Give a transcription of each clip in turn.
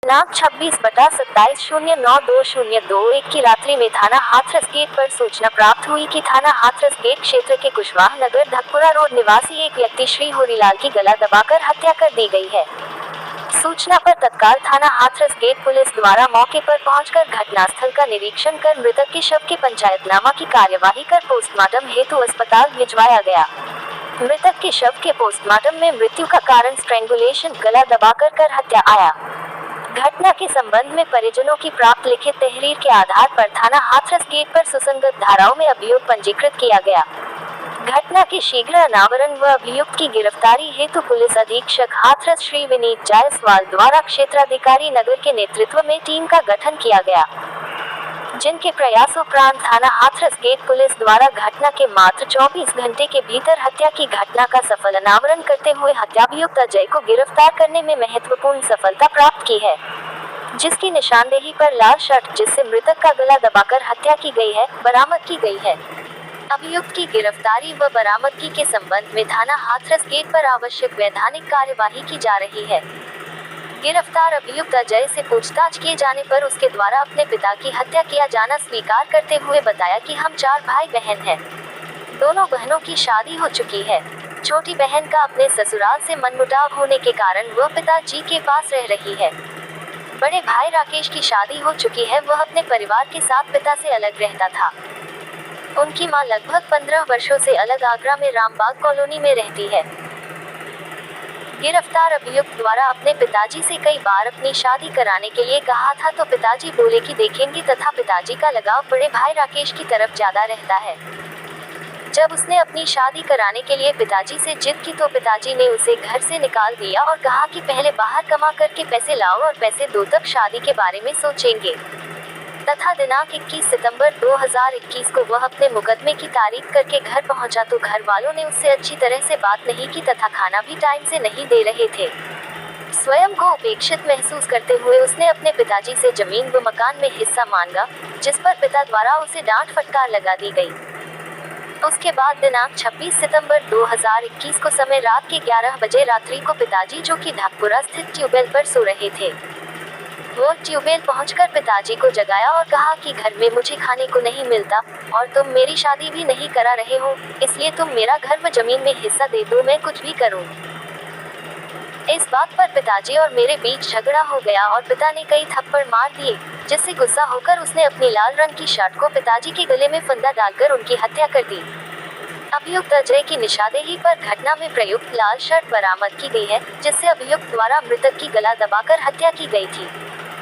दिनांक 26/27/09/2021 की रात्रि में थाना हाथरस गेट पर सूचना प्राप्त हुई कि थाना हाथरस गेट क्षेत्र के कुशवाहा नगर धकपुरा रोड निवासी एक व्यक्ति श्री होरीलाल की गला दबाकर हत्या कर दी गई है। सूचना पर तत्काल थाना हाथरस गेट पुलिस द्वारा मौके पर पहुंचकर घटनास्थल का निरीक्षण कर मृतक के शव के पंचायतनामा की कार्यवाही कर पोस्टमार्टम हेतु अस्पताल भिजवाया गया। मृतक के शव के पोस्टमार्टम में मृत्यु का कारण स्ट्रेंगुलेशन गला दबाकर कर हत्या आया। घटना के संबंध में परिजनों की प्राप्त लिखित तहरीर के आधार पर थाना हाथरस गेट पर सुसंगत धाराओं में अभियोग पंजीकृत किया गया। घटना के शीघ्र अनावरण व अभियुक्त की गिरफ्तारी हेतु पुलिस अधीक्षक हाथरस श्री विनीत जायसवाल द्वारा क्षेत्राधिकारी नगर के नेतृत्व में टीम का गठन किया गया, जिनके प्रयासोपरांत थाना हाथरस गेट पुलिस द्वारा घटना के मात्र 24 घंटे के भीतर हत्या की घटना का सफल अनावरण करते हुए हत्याभियुक्त अजय को गिरफ्तार करने में महत्वपूर्ण सफलता प्राप्त की है, जिसकी निशानदेही पर लाल शर्ट जिससे मृतक का गला दबाकर हत्या की गई है, बरामद की गई है। अभियुक्त की गिरफ्तारी व बरामदगी के संबंध में थाना हाथरस गेट पर आवश्यक वैधानिक कार्यवाही की जा रही है। गिरफ्तार अभियुक्त अजय से पूछताछ किए जाने पर उसके द्वारा अपने पिता की हत्या किया जाना स्वीकार करते हुए बताया कि हम 4 भाई बहन हैं। दोनों बहनों की शादी हो चुकी है। छोटी बहन का अपने ससुराल से मनमुटाव होने के कारण वह पिताजी के पास रह रही है। बड़े भाई राकेश की शादी हो चुकी है, वह अपने परिवार के साथ पिता से अलग रहता था। उनकी मां लगभग 15 वर्षों से अलग आगरा में रामबाग कॉलोनी में रहती है। गिरफ्तार अभियुक्त द्वारा अपने पिताजी से कई बार अपनी शादी कराने के लिए कहा था, तो पिताजी बोले कि देखेंगे, तथा पिताजी का लगाव बड़े भाई राकेश की तरफ ज्यादा रहता है। जब उसने अपनी शादी कराने के लिए पिताजी से जिद की तो पिताजी ने उसे घर से निकाल दिया और कहा कि पहले बाहर कमा करके पैसे लाओ और पैसे दो, तब शादी के बारे में सोचेंगे। तथा दिनांक 21 सितंबर 2021 को वह अपने मुकदमे की तारीख करके घर पहुंचा तो घर वालों ने उससे अच्छी तरह से बात नहीं की तथा खाना भी टाइम से नहीं दे रहे थे। स्वयं को उपेक्षित महसूस करते हुए उसने अपने पिताजी से जमीन व मकान में हिस्सा मांगा, जिस पर पिता द्वारा उसे डांट फटकार लगा दी गई। उसके बाद दिनांक 26 सितंबर 2021 को समय रात के 11 बजे रात्रि को पिताजी, जो कि धकपुरा स्थित ट्यूबवेल पर सो रहे थे, वो ट्यूबवेल पहुंचकर पिताजी को जगाया और कहा कि घर में मुझे खाने को नहीं मिलता और तुम मेरी शादी भी नहीं करा रहे हो, इसलिए तुम मेरा घर व जमीन में हिस्सा दे दो, मैं कुछ भी करूं। इस बात पर पिताजी और मेरे बीच झगड़ा हो गया और पिता ने कई थप्पड़ मार दिए, जिससे गुस्सा होकर उसने अपनी लाल रंग की शर्ट को पिताजी के गले में फंदा डालकर उनकी हत्या कर दी। अभियुक्त अजय की निशानदेही पर घटना में प्रयुक्त लाल शर्ट बरामद की गई है, जिससे अभियुक्त द्वारा मृतक की गला दबाकर हत्या की गई थी।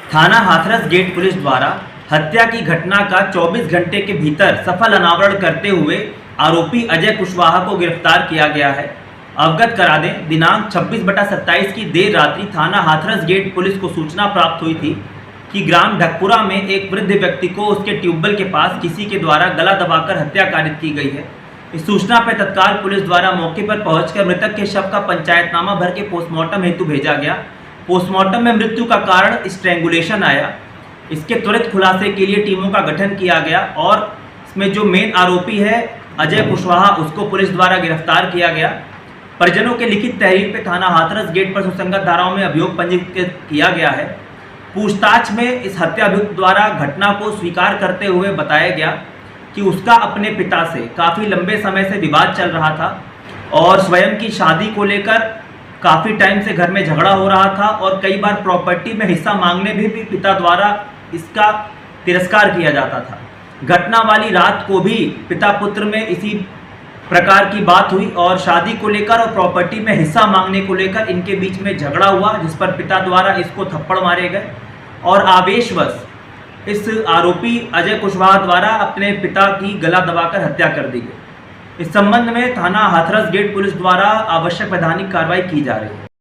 थाना हाथरस गेट पुलिस द्वारा हत्या की घटना का 24 घंटे के भीतर सफल अनावरण करते हुए आरोपी अजय कुशवाहा को गिरफ्तार किया गया है। अवगत करा दें, दिनांक 26/27 की देर रात्रि थाना हाथरस गेट पुलिस को सूचना प्राप्त हुई थी कि ग्राम ढकपुरा में एक वृद्ध व्यक्ति को उसके ट्यूबवेल के पास किसी के द्वारा गला दबाकर हत्या कारित की गई है। इस सूचना पर तत्काल पुलिस द्वारा मौके पर पहुंचकर मृतक के शव का पंचायतनामा भर के पोस्टमार्टम हेतु भेजा गया। पोस्टमार्टम में मृत्यु का कारण स्ट्रेंगुलेशन आया। इसके त्वरित खुलासे के लिए टीमों का गठन किया गया और इसमें जो मेन आरोपी है अजय कुशवाहा, उसको पुलिस द्वारा गिरफ्तार किया गया। परिजनों के लिखित तहरीर पे थाना हाथरस गेट पर सुसंगत धाराओं में अभियोग पंजीकृत किया गया है। पूछताछ में इस हत्या अभियुक्त द्वारा घटना को स्वीकार करते हुए बताया गया कि उसका अपने पिता से काफ़ी लंबे समय से विवाद चल रहा था और स्वयं की शादी को लेकर काफ़ी टाइम से घर में झगड़ा हो रहा था और कई बार प्रॉपर्टी में हिस्सा मांगने भी पिता द्वारा इसका तिरस्कार किया जाता था। घटना वाली रात को भी पिता पुत्र में इसी प्रकार की बात हुई और शादी को लेकर और प्रॉपर्टी में हिस्सा मांगने को लेकर इनके बीच में झगड़ा हुआ, जिस पर पिता द्वारा इसको थप्पड़ मारे गए और आवेशवश इस आरोपी अजय कुशवाहा द्वारा अपने पिता की गला दबाकर हत्या कर दी गई। इस संबंध में थाना हाथरस गेट पुलिस द्वारा आवश्यक वैधानिक कार्रवाई की जा रही है।